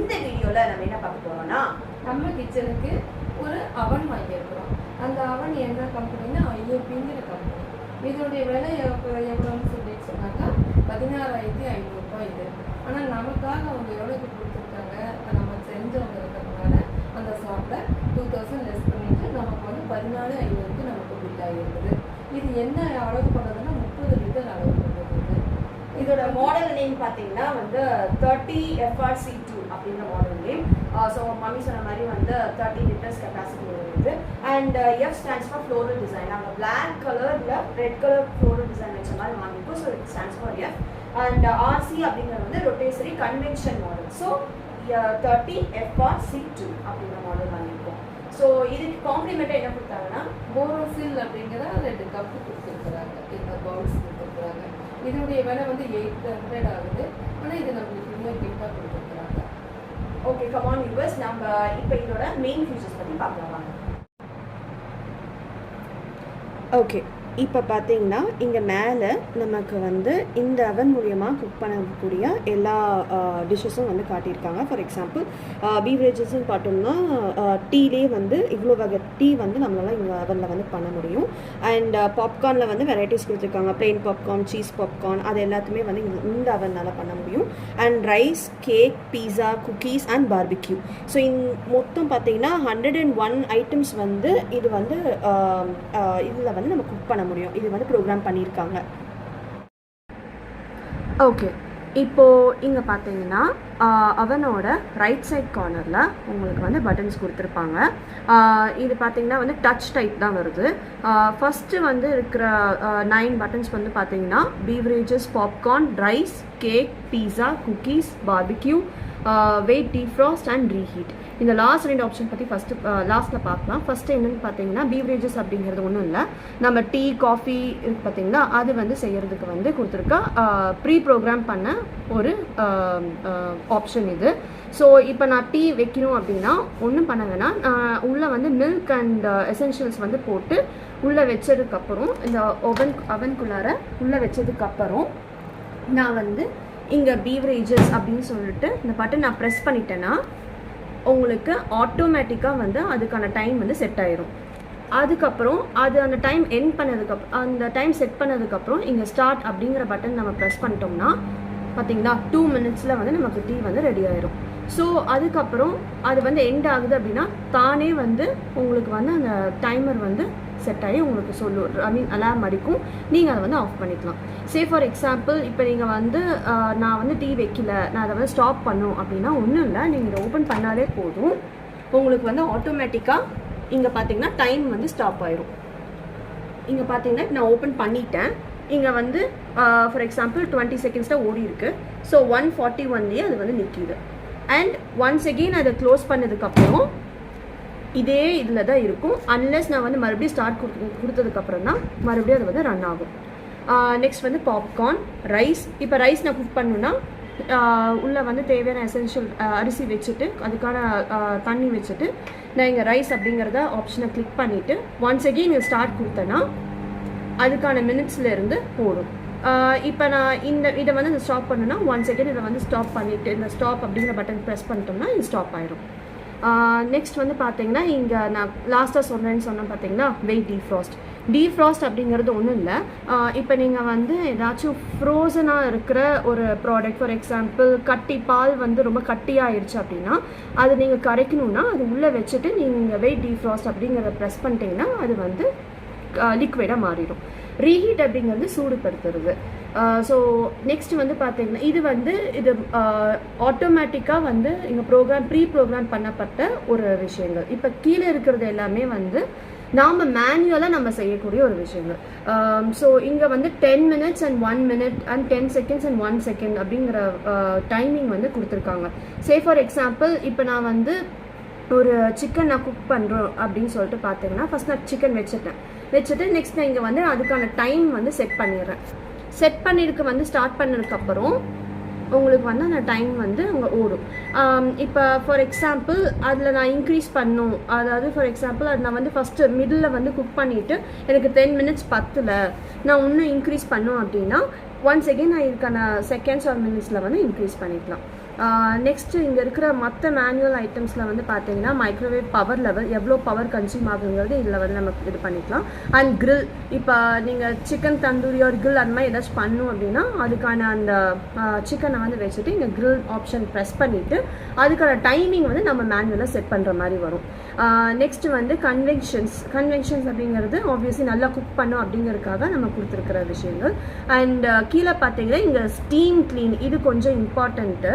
இந்த வீடியோவில் நம்ம என்ன பார்க்க போகிறோம்னா, நம்ம கிச்சனுக்கு ஒரு அவன் வாங்கியிருக்கிறோம். அந்த அவன் எந்த கம்பெனின்னா IFBங்கிற கம்பெனி. இதனுடைய விலை எவ்வளோன்னு சொல்லிட்டு சொன்னாக்கா 16,500 ரூபாய் இது. ஆனால் நமக்காக அவங்க எவ்வளோக்கு கொடுத்துருக்காங்க, நம்ம செஞ்சவங்க இருக்கிறதுனால அந்த ஷாப்பில் 2000 லெஸ் பண்ணிட்டு நமக்கு வந்து 14,500க்கு நமக்கு பில் ஆகிருக்குது. இது என்ன அளவு பண்ணுறதுன்னா 30 லிட்டர் அளவு பண்ணுறது. இதோட மாடல் நேம் பார்த்தீங்கன்னா வந்து 30FRC2 அப்படின்ற மாடல் நேம். ஸோ மம்மி சொன்ன மாதிரி வந்து 30 லிட்டர்ஸ் கெப்பாசிட்டி இருக்குது. And F stands for floral design. நாங்கள் பிளாக் கலரில் ரெட் கலர் ஃப்ளோரல் டிசைன் வச்ச மாதிரி வாங்கிப்போம். So it stands for F. And RC அப்படிங்கிறது வந்து ரொட்டேசரி கன்வென்ஷன் மாடல். ஸோ 30FRC2 அப்படின்ற மாடல் வாங்கியிருக்கோம். ஸோ இதுக்கு காம்ப்ளிமெண்ட்டாக என்ன கொடுத்தாங்கன்னா போரோசில் அப்படிங்கிற 2 கப்பு கொடுத்துருக்குறாங்க. இந்த பவுல்ஸ் கொடுத்துருக்குறாங்க. இதனுடைய விலை வந்து 800 ஆகுது. ஆனால் இது நம்மளுக்கு இன்னும் கிஃப்டாக கொடுத்துருக்குறாங்க. ஓகே, கமான் வியூவர்ஸ், நம்ம இப்போ இதோட மெயின் ஃபீச்சர்ஸ் பற்றி பார்க்கலாம். ஓகே, இப்போ பார்த்தீங்கன்னா இங்கே மேலே நமக்கு வந்து இந்த அவன் மூலியமாக குக் பண்ணக்கூடிய எல்லா டிஷ்ஷஸும் வந்து காட்டியிருக்காங்க. ஃபார் எக்ஸாம்பிள் பீவரேஜஸ்ன்னு பார்த்தோம்னா டீலே வந்து இவ்வளோ வகை டீ வந்து நம்மளால் இங்கே அவனில் வந்து பண்ண முடியும். அண்ட் பாப்கார்னில் வந்து வெரைட்டிஸ் கொடுத்துருக்காங்க. பிளெயின் பாப்கார்ன், சீஸ் பாப்கார்ன், அது எல்லாத்துமே வந்து இந்த அவனால் பண்ண முடியும். And rise, cake, pizza, cookies and barbecue. So மொத்தம் பார்த்தீங்கன்னா 101 ஐட்டம்ஸ் வந்து இது வந்து இதில் வந்து நம்ம குக் பண்ண முடியும். இது வந்து ப்ரோக்ராம் பண்ணியிருக்காங்க. ஓகே, இப்போது இங்கே பார்த்தீங்கன்னா அவனோட ரைட் சைட் கார்னரில் உங்களுக்கு வந்து பட்டன்ஸ் கொடுத்துருப்பாங்க. இது பார்த்தீங்கன்னா வந்து டச் டைப் தான் வருது. ஃபஸ்ட்டு வந்து இருக்கிற 9 பட்டன்ஸ் வந்து பார்த்தீங்கன்னா beverages, popcorn, rice, cake, pizza, cookies, barbecue, weight, defrost and reheat. இந்த லாஸ்ட் 2 ஆப்ஷன் பற்றி லாஸ்ட்டில் பார்க்கலாம். ஃபஸ்ட்டு என்னென்னு பார்த்தீங்கன்னா பீவரேஜஸ் அப்படிங்கிறது ஒன்றும் இல்லை, நம்ம டீ, காஃபி இருக்குது பார்த்தீங்களா, அது வந்து செய்கிறதுக்கு வந்து கொடுத்துருக்கா ப்ரீ ப்ரோக்ராம் பண்ண ஒரு ஆப்ஷன் இது. ஸோ இப்போ நான் டீ வைக்கணும் அப்படின்னா ஒன்றும் பண்ண வேணாம். உள்ளே வந்து மில்க் அண்ட் எசென்ஷியல்ஸ் வந்து போட்டு உள்ளே வச்சதுக்கப்புறம் இந்த அவனுக்குள்ளார உள்ளே வச்சதுக்கப்புறம் நான் வந்து இங்கே பீவரேஜஸ் அப்படின்னு சொல்லிட்டு இந்த பட்டன் நான் ப்ரெஸ் பண்ணிட்டேன்னா உங்களுக்கு ஆட்டோமேட்டிக்காக வந்து அதுக்கான டைம் வந்து செட் ஆயிரும். அதுக்கப்புறம் அது அந்த டைம் அந்த டைம் செட் பண்ணதுக்கப்புறம் இங்கே ஸ்டார்ட் அப்படிங்கிற பட்டன் நம்ம ப்ரெஸ் பண்ணிட்டோம்னா பார்த்தீங்களா 2 மினிட்ஸில் வந்து நமக்கு டீ வந்து ரெடி ஆயிரும். ஸோ அதுக்கப்புறம் அது வந்து எண்ட் ஆகுது அப்படின்னா தானே வந்து உங்களுக்கு வந்து அந்த டைமர் வந்து செட் ஆகி உங்களுக்கு சொல்லும், அலார்ம் அடிக்கும். நீங்கள் அதை வந்து ஆஃப் பண்ணிக்கலாம். ஃபார் எக்ஸாம்பிள் இப்போ நீங்கள் வந்து நான் வந்து டீ வைக்கல, நான் அதை வந்து ஸ்டாப் பண்ணும் அப்படின்னா ஒன்றும் இல்லை, நீங்கள் இதை ஓப்பன் பண்ணாலே போதும். உங்களுக்கு வந்து ஆட்டோமேட்டிக்காக இங்கே பார்த்தீங்கன்னா டைம் வந்து ஸ்டாப் ஆயிரும். இங்கே பார்த்தீங்கன்னா நான் ஓப்பன் பண்ணிட்டேன். இங்கே வந்து ஃபார் எக்ஸாம்பிள் 20 செகண்ட்ஸில் ஓடி இருக்கு. ஸோ 141லேயே அது வந்து நிற்கிது. அண்ட் ஒன்ஸ் அகெயின் அதை க்ளோஸ் பண்ணதுக்கப்புறம் இதே இதில் தான் இருக்கும். அன்லெஸ் நான் வந்து மறுபடியும் ஸ்டார்ட் கொடுத்ததுக்கப்புறம் தான் மறுபடியும் அது வந்து ரன் ஆகும். நெக்ஸ்ட் வந்து பாப்கார்ன், ரைஸ். இப்போ ரைஸ் நான் குக் பண்ணணுன்னா உள்ளே வந்து தேவையான எசென்ஷியல் அரிசி வச்சுட்டு அதுக்கான தண்ணி வச்சுட்டு நான் இங்கே ரைஸ் அப்படிங்கிறத ஆப்ஷனை கிளிக் பண்ணிவிட்டு ஒன்ஸ் அகெயின் ஸ்டார்ட் கொடுத்தேன்னா அதுக்கான மினிட்ஸ்லேருந்து போடும். இப்போ நான் இதை வந்து ஸ்டாப் பண்ணுன்னா ஒன்ஸ் அகெயின் இதை வந்து ஸ்டாப் பண்ணிவிட்டு இந்த ஸ்டாப் அப்படிங்கிற பட்டன் ப்ரெஸ் பண்ணிட்டோம்னா இது ஸ்டாப் ஆயிடும். நெக்ஸ்ட் வந்து பார்த்தீங்கன்னா இங்கே நான் லாஸ்ட்டாக சொன்னேன் பார்த்தீங்கன்னா வெயிட், டீஃப்ராஸ்ட் அப்படிங்கிறது ஒன்றும் இல்லை. இப்போ நீங்கள் வந்து ஏதாச்சும் ஃப்ரோசனாக இருக்கிற ஒரு ப்ராடக்ட், ஃபார் எக்ஸாம்பிள் பால் வந்து ரொம்ப கட்டியாகிடுச்சு அப்படின்னா அது நீங்கள் கரைக்கணுன்னா அது உள்ளே வச்சுட்டு நீங்கள் வெயிட் டீஃப்ராஸ்ட் அப்படிங்கிறத ப்ரெஸ் பண்ணிட்டீங்கன்னா அது வந்து லிக்விடாக மாறிடும். ரீஹீட் அப்படிங்கிறது சூடுபடுத்துறது. ஸோ நெக்ஸ்ட் வந்து பார்த்தீங்கன்னா இது ஆட்டோமேட்டிக்காக வந்து இங்கே ப்ரீ ப்ரோக்ராம் பண்ணப்பட்ட ஒரு விஷயங்கள். இப்போ கீழே இருக்கிறது எல்லாமே வந்து நாம் மேனுவலாக நம்ம செய்யக்கூடிய ஒரு விஷயங்கள். ஸோ இங்கே வந்து 10 minutes and 1 minute and 10 seconds and 1 second அப்படிங்கிற டைமிங் வந்து கொடுத்துருக்காங்க. ஃபார் எக்ஸாம்பிள் இப்போ நான் வந்து ஒரு சிக்கன் நான் குக் பண்ணுறோம் அப்படின்னு சொல்லிட்டு பார்த்தீங்கன்னா ஃபஸ்ட் நான் சிக்கன் வச்சுட்டு நெக்ஸ்ட் நான் இங்கே வந்து அதுக்கான டைம் வந்து செட் பண்ணிடுறேன். செட் பண்ணிருக்கு வந்து ஸ்டார்ட் பண்ணதுக்கப்புறம் உங்களுக்கு வந்து அந்த டைம் வந்து அங்கே ஓடும். இப்போ ஃபார் எக்ஸாம்பிள் அதில் நான் இன்க்ரீஸ் பண்ணும், அதாவது ஃபார் எக்ஸாம்பிள் அது நான் வந்து ஃபஸ்ட்டு மிடில் வந்து குக் பண்ணிவிட்டு எனக்கு 10 minutes பத்தில் நான் இன்னும் இன்க்ரீஸ் பண்ணோம் அப்படின்னா ஒன்ஸ் அகெயின் நான் இதுக்கான செகண்ட்ஸ் ஆர் மினிட்ஸில் வந்து இன்க்ரீஸ் பண்ணிக்கலாம். நெக்ஸ்ட்டு இங்கே இருக்கிற மற்ற மேனுவல் ஐட்டம்ஸில் வந்து பார்த்தீங்கன்னா மைக்ரோவேவ் பவர் லெவல் எவ்வளோ பவர் கன்சியூம் ஆகுங்கிறது இதில் வந்து நம்ம இது பண்ணிக்கலாம். அண்ட் grill, இப்போ நீங்கள் சிக்கன் தந்தூரி ஒரு grill அந்த மாதிரி ஏதாச்சும் பண்ணணும் அப்படின்னா அதுக்கான அந்த சிக்கனை வந்து வச்சுட்டு இங்கே grill ஆப்ஷன் ப்ரெஸ் பண்ணிவிட்டு அதுக்கான டைமிங் வந்து நம்ம மேனுவலாக செட் பண்ணுற மாதிரி வரும். நெக்ஸ்ட்டு வந்து கன்வென்ஷன்ஸ் அப்படிங்கிறது ஆப்வியஸ்லி நல்லா குக் பண்ணும் அப்படிங்கிறதுக்காக நம்ம கொடுத்துருக்கிற விஷயங்கள். அண்ட் கீழே பார்த்தீங்கன்னா இங்கே ஸ்டீம் க்ளீன், இது கொஞ்சம் இம்பார்ட்டண்ட்டு.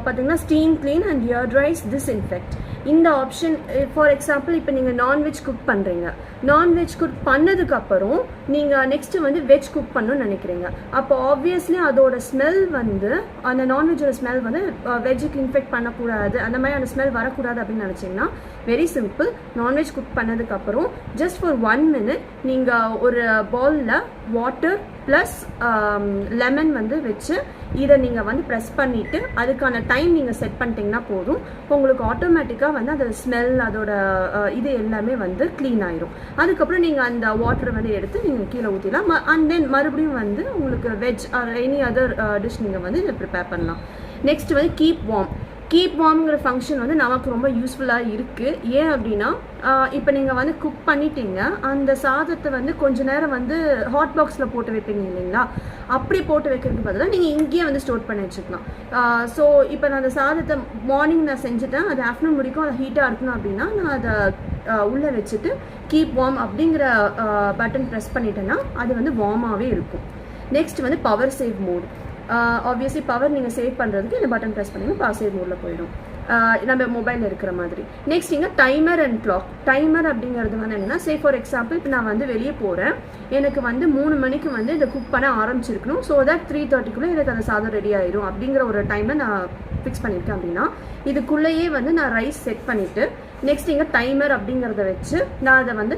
பார்த்தீங்கன்னா steam clean and air dries disinfect இந்த ஆப்ஷன். ஃபார் எக்ஸாம்பிள் இப்போ நீங்கள் நான்வெஜ் குக் பண்ணுறீங்க, நான்வெஜ் குக் பண்ணதுக்கப்புறம் நீங்கள் நெக்ஸ்ட்டு வந்து வெஜ் குக் பண்ணணும்னு நினைக்கிறீங்க. அப்போ ஆப்வியஸ்லி அதோட ஸ்மெல் வந்து அந்த நான்வெஜ்ஜோட ஸ்மெல் வந்து வெஜ்ஜுக்கு இன்ஃபெக்ட் பண்ணக்கூடாது, அந்த மாதிரி அந்த ஸ்மெல் வரக்கூடாது அப்படின்னு நினச்சிங்கன்னா வெரி சிம்பிள். நான்வெஜ் குக் பண்ணதுக்கப்புறம் ஜஸ்ட் ஃபார் 1 minute நீங்கள் ஒரு பவுலில் வாட்டர் ப்ளஸ் லெமன் வந்து வச்சு இதை நீங்கள் வந்து ப்ரெஸ் பண்ணிவிட்டு அதுக்கான டைம் நீங்கள் செட் பண்ணிட்டீங்கன்னா போதும். உங்களுக்கு ஆட்டோமேட்டிக்காக வந்து அதோட ஸ்மெல் அதோட இது எல்லாமே வந்து க்ளீன் ஆயிரும். அதுக்கப்புறம் நீங்கள் அந்த வாட்டரை வந்து எடுத்து நீங்கள் கீழே ஊற்றிடலாம். அண்ட் தென் மறுபடியும் வந்து உங்களுக்கு veg or any other dish நீங்கள் வந்து இதை ப்ரிப்பேர் பண்ணலாம். நெக்ஸ்ட் வந்து கீப் வார்ம்ங்கிற ஃபங்க்ஷன் வந்து நமக்கு ரொம்ப யூஸ்ஃபுல்லாக இருக்குது. ஏன் அப்படின்னா இப்போ நீங்கள் வந்து குக் பண்ணிட்டீங்க, அந்த சாதத்தை வந்து கொஞ்ச நேரம் வந்து ஹாட் பாக்ஸில் போட்டு வைப்பீங்க இல்லைங்களா, அப்படி போட்டு வைக்கிறதுக்கு பதிலாக நீங்கள் இங்கேயே வந்து ஸ்டோர் பண்ணி வச்சுக்கலாம். ஸோ இப்போ நான் அந்த சாதத்தை மார்னிங் நான் செஞ்சுட்டேன், அது ஆஃப்டர்நூன் முடிக்கும் அது ஹீட்டாக இருக்கணும் அப்படின்னா நான் அதை உள்ளே வச்சுட்டு கீப் வார்ம் அப்படிங்கிற பட்டன் ப்ரெஸ் பண்ணிட்டேன்னா அது வந்து வார்மாகவே இருக்கும். நெக்ஸ்ட் வந்து power save mode. Obviously power நீங்கள் சேவ் பண்ணுறதுக்கு இந்த பட்டன் ப்ரெஸ் பண்ணிங்கன்னா பவர் சேவ் மோடில் போயிடும், நம்ம மொபைலில் இருக்கிற மாதிரி. நெக்ஸ்ட் இங்கே டைமர் அண்ட் கிளாக். டைமர் அப்படிங்கிறது வந்து என்னென்னா, சே ஃபார் எக்ஸாம்பிள் இப்போ நான் வந்து வெளியே போகிறேன், எனக்கு வந்து 3 மணிக்கு வந்து இதை குக் பண்ண ஆரம்பிச்சிருக்கணும், ஸோ தட் 3:30க்குள்ளே எனக்கு அந்த சாதம் ரெடி ஆயிடும் அப்படிங்கிற ஒரு டைமை நான் ஃபிக்ஸ் பண்ணியிருக்கேன் அப்படின்னா இதுக்குள்ளேயே வந்து நான் ரைஸ் செட் பண்ணிவிட்டு நெக்ஸ்ட் இங்கே டைமர் அப்படிங்கிறத வச்சு நான் அதை வந்து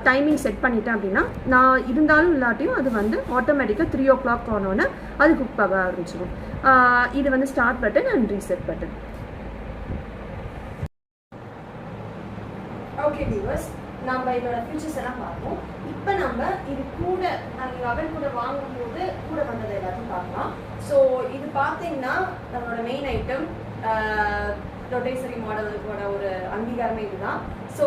டைமிங் செட் பண்ணிட்டேன் அப்படின்னா நான் இருந்தாலும் இல்லாட்டியும் அது வந்து ஆட்டோமேட்டிக்காக 3 o'clock ஆனோன்னு அது குக் ஆக ஆரம்பிச்சிடும். இது வந்து start button and reset button. Okay viewers, நம்ம இதோட ஃபீச்சர்ஸ் எல்லாம் பார்ப்போம். இப்போ நம்ம இது கூட நாங்கள் அவன் கூட வாங்கும்போது கூட வந்தது எல்லாத்தையும் பார்க்கலாம். ஸோ இது பார்த்தீங்கன்னா நம்மளோட மெயின் ஐட்டம் ரொட்டேசரி மாடலோட ஒரு அங்கீகாரமே இதுதான். ஸோ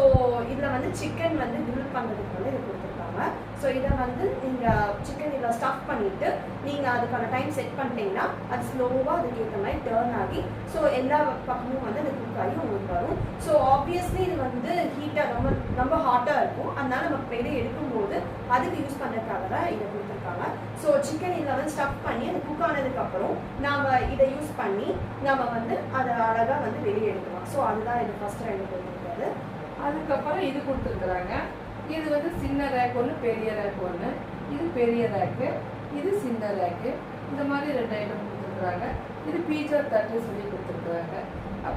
இதில் வந்து சிக்கன் வந்து கிரில் பண்ணுறதுக்கு வந்து இது கொடுத்துருக்காங்க. ஸோ இதை வந்து நீங்கள் சிக்கன் இதில் ஸ்டஃப் பண்ணிவிட்டு நீங்கள் அதுக்கான டைம் செட் பண்ணிட்டீங்கன்னா அது ஸ்லோவாக அதுக்கு ஏற்ற மாதிரி டேர்ன் ஆகி ஸோ எல்லா பக்கமும் வந்து அது குக் ஆகி உங்களுக்கு வரும். ஸோ ஆப்வியஸ்லி இது வந்து ஹீட்டாக ரொம்ப ஹாட்டாக இருக்கும், அதனால நம்ம வெளியே எடுக்கும்போது அதுக்கு யூஸ் பண்ணுறதுக்காக தான் இதை கொடுத்துருக்காங்க. ஸோ சிக்கன் இதில் வந்து ஸ்டஃப் பண்ணி அது குக் ஆனதுக்கப்புறம் நாம் இதை யூஸ் பண்ணி நம்ம வந்து அதை அழகாக வந்து வெளியே எடுக்கலாம். ஸோ அதுதான் இது ஃபஸ்ட்டு ரெண்டு கொடுத்துருக்காரு. அதுக்கப்புறம் இது கொடுத்துருக்குறாங்க. இது வந்து சின்ன ரேக் ஒன்று, பெரிய ரேக் ஒன்று. இது பெரிய ரேக்கு, இது சின்ன ரேக்கு. இந்த மாதிரி 2 ஐட்டம் கொடுத்துருக்குறாங்க. இது பீஸா தட்டு சொல்லி கொடுத்துருக்குறாங்க.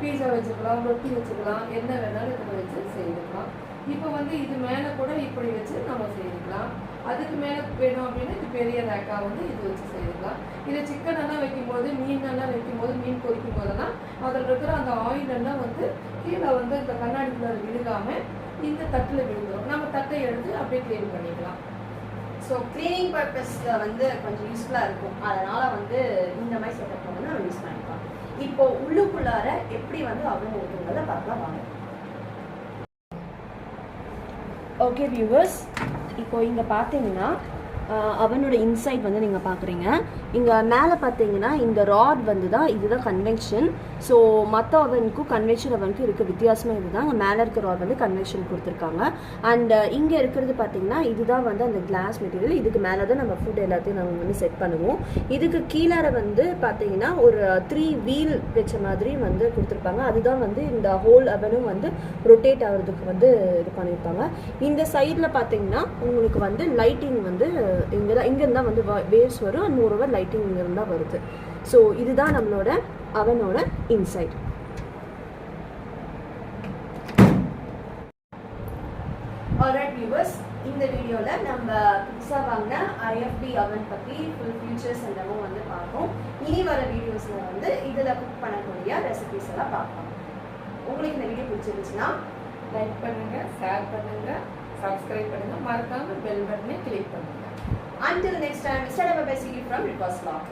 பீஸா வச்சுக்கலாம், ரொட்டி வச்சுக்கலாம், என்ன வேணாலும் இதில் வச்சு செய்துக்கலாம். இப்போ வந்து இது மேலே கூட இப்படி வச்சு நம்ம செய்துக்கலாம். அதுக்கு மேலே வேணும் அப்படின்னா இது பெரிய ரேக்காக வந்து இது வச்சு செய்துக்கலாம். இதை சிக்கன் எல்லாம் வைக்கும்போது, மீனெல்லாம் வைக்கும்போது, மீன் பொரிக்கும் போதெல்லாம் அதில் இருக்கிற அந்த ஆயில் எல்லாம் வந்து கீழே வந்து இந்த கண்ணாடிக்குள்ள விழுகாமல் இந்த தட்டில் விழுந்துடும். நம்ம தட்டை எடுத்து அப்படியே க்ளீன் பண்ணிக்கலாம். ஸோ க்ளீனிங் பர்பஸில் வந்து கொஞ்சம் யூஸ்ஃபுல்லாக இருக்கும், அதனால் வந்து இந்த மாதிரி செட்டப் வந்து நம்ம யூஸ் பண்ணிக்கலாம். இப்போ உள்ளுக்குள்ளார எப்படி வந்து அவங்க இருக்குங்கிறத பார்க்கலாம் வாங்க. ஓகே வியூவர்ஸ், இப்போ இங்கே பார்த்தீங்கன்னா அவனோட இன்சைட் வந்து நீங்கள் பார்க்குறீங்க. இங்கே மேலே பார்த்தீங்கன்னா இந்த ராட் வந்து தான் இதுதான் கன்வென்ஷன். ஸோ மற்ற அவனுக்கும் கன்வென்ஷன் அவனுக்கும் இருக்க வித்தியாசமாக இதுதான். அங்கே மேலே இருக்க ராட் வந்து கன்வென்ஷன் கொடுத்துருக்காங்க. அண்ட் இங்கே இருக்கிறது பார்த்தீங்கன்னா இதுதான் வந்து அந்த கிளாஸ் மெட்டீரியல். இதுக்கு மேலே தான் நம்ம ஃபுட் எல்லாத்தையும் நம்ம வந்து செட் பண்ணுவோம். இதுக்கு கீழே வந்து பார்த்தீங்கன்னா ஒரு 3 வீல் வச்ச மாதிரி வந்து கொடுத்துருப்பாங்க. அதுதான் வந்து இந்த ஹோல் அவனும் வந்து ரொட்டேட் ஆகிறதுக்கு வந்து இது பண்ணியிருப்பாங்க. இந்த சைடில் பார்த்தீங்கன்னா உங்களுக்கு வந்து லைட்டிங் வந்து இங்கேருந்து தான் வந்து வேவ்ஸ் வரும். அண்ட் மோரோவர் லைட்டிங் இங்கேருந்து தான் வருது. ஸோ இதுதான் நம்மளோட அவனோட இன்சைட். ஆல்ரைட் வியூவர்ஸ், இந்த வீடியோவில் நம்ம புதுசாக வாங்கின IFB அவன் பற்றி ஃபுல் ஃபியூச்சர்ஸ் எல்லாமும் வந்து பார்ப்போம். இனி வர வீடியோஸில் வந்து இதில் குக் பண்ணக்கூடிய ரெசிபிஸ் எல்லாம் பார்ப்போம். உங்களுக்கு இந்த வீடியோ பிடிச்சிருந்துச்சுன்னா லைக் பண்ணுங்கள், ஷேர் பண்ணுங்கள், சப்ஸ்கிரைப் பண்ணுங்கள், மறக்காமல் பெல் பட்டனை கிளிக் பண்ணுங்கள். Until next time, Mr. Rifa from Rifa's Vlog.